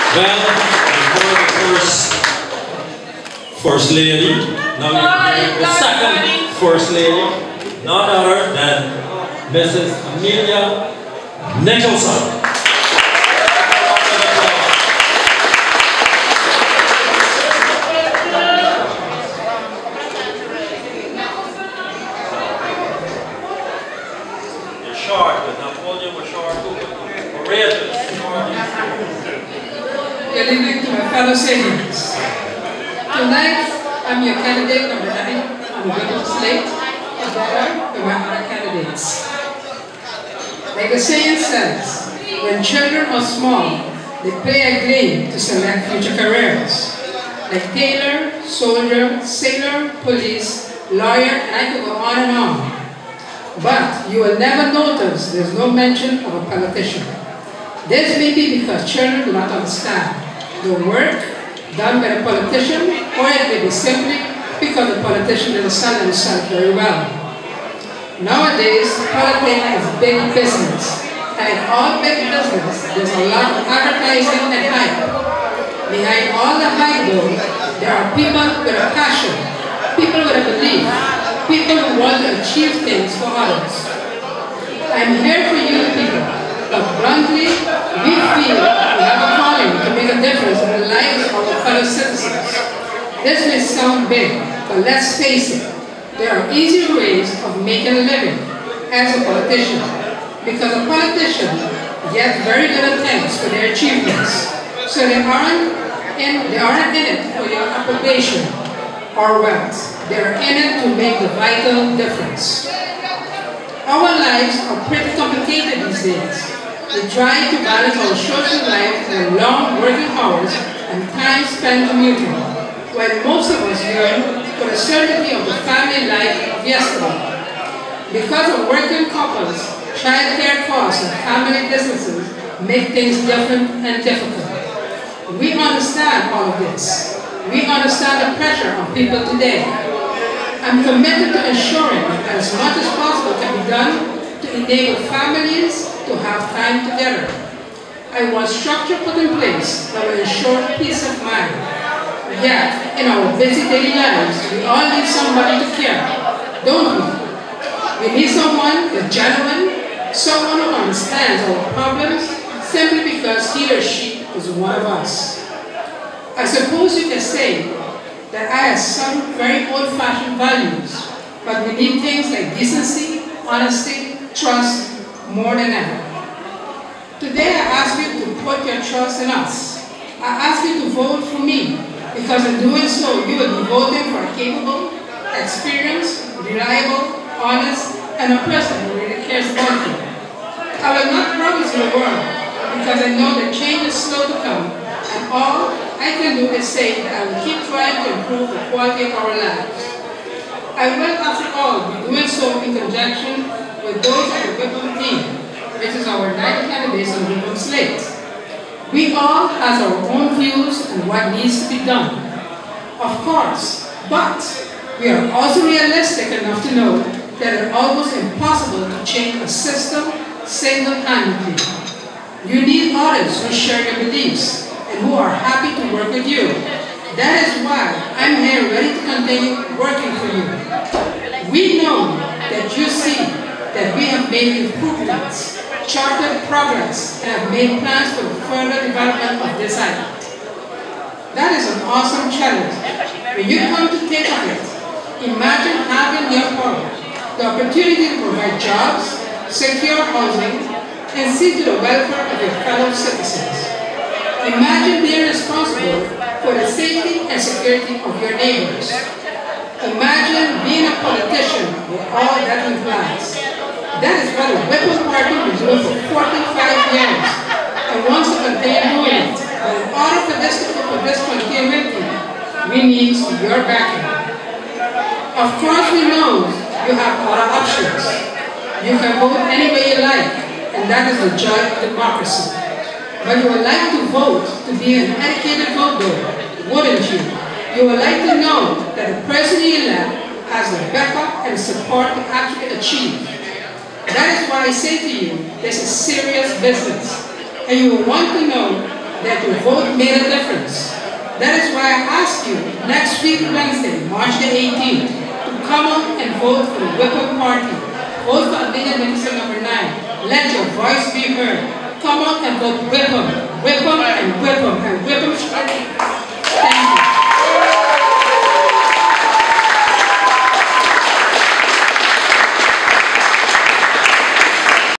Well, before the first lady, now you hear the second first lady, none other than Mrs. Amelia Nicholson. You're short, but Napoleon was short too. Courageous. Good evening to my fellow seniors. Tonight, I'm your candidate number 9 on the winning slate, together with my other candidates. Like the saying says, when children are small, they play a game to select future careers. Like tailor, soldier, sailor, police, lawyer, and I could go on and on. But you will never notice there's no mention of a politician. This may be because children do not understand the work done by the politician, or it may be simply because the politician doesn't sell himself very well. Nowadays, politics is big business, and in all big business, there's a lot of advertising and hype. Behind all the hype though, there are people with a passion, people with a belief, people who want to achieve things for others. I'm here for you people, but bluntly, we feel we have a calling to make a difference in the lives of our fellow citizens. This may sound big, but let's face it, there are easier ways of making a living as a politician, because a politician gets very little thanks for their achievements, so they aren't in it for your approbation or wealth. They're in it to make the vital difference. Our lives are pretty complicated these days. We try to balance our social life with long working hours and time spent commuting, while most of us yearn for the certainty of the family life of yesterday. Because of working couples, childcare costs and family businesses make things different and difficult. We understand all of this. We understand the pressure on people today. I'm committed to ensuring that as much as possible can be done to enable families to have time together. I want structure put in place that will ensure peace of mind. Yet, in our busy daily lives, we all need somebody to care, don't we? We need someone who's genuine, someone who understands our problems simply because he or she is one of us. I suppose you can say that I have some very old-fashioned values, but we need things like decency, honesty, trust, more than ever. Today I ask you to put your trust in us. I ask you to vote for me, because in doing so, you will be voting for a capable, experienced, reliable, honest, and a person who really cares about you. I will not promise you a world, because I know that change is slow to come, and all I can do is say that I will keep trying to improve the quality of our lives. I will, after all, be doing so in conjunction with those of the Whipham team, which is our 9 candidates on the Whipham slate. We all have our own views on what needs to be done, of course, but we are also realistic enough to know that it's almost impossible to change a system single-handedly. You need others who share your beliefs and who are happy to work with you. That is why I'm here ready to continue working for you. We know that you see that we have made improvements, charted progress, and have made plans for the further development of this island. That is an awesome challenge. When you come to think of it, imagine having your power, the opportunity to provide jobs, secure housing, and see to the welfare of your fellow citizens. Imagine being responsible for the safety and security of your neighbors. Imagine being a politician with all that implies. That is what the Whipham Party has been doing for 45 years and wants to continue doing it. But in order for this continuity, we need your backing. Of course, we know you have other options. You can vote any way you like, and that is the joy of democracy. But you would like to vote to be an educated voter, wouldn't you? You would like to know that the person you elect has the backup and support to actually achieve. That is why I say to you, this is serious business. And you will want to know that your vote made a difference. That is why I ask you next week, Wednesday, March the 18th, to come out and vote for the Whipham Party. Vote for Amelia Minister number 9. Let your voice be heard. Come out and vote Whipham, Whipham, and Whipham, and Whipham.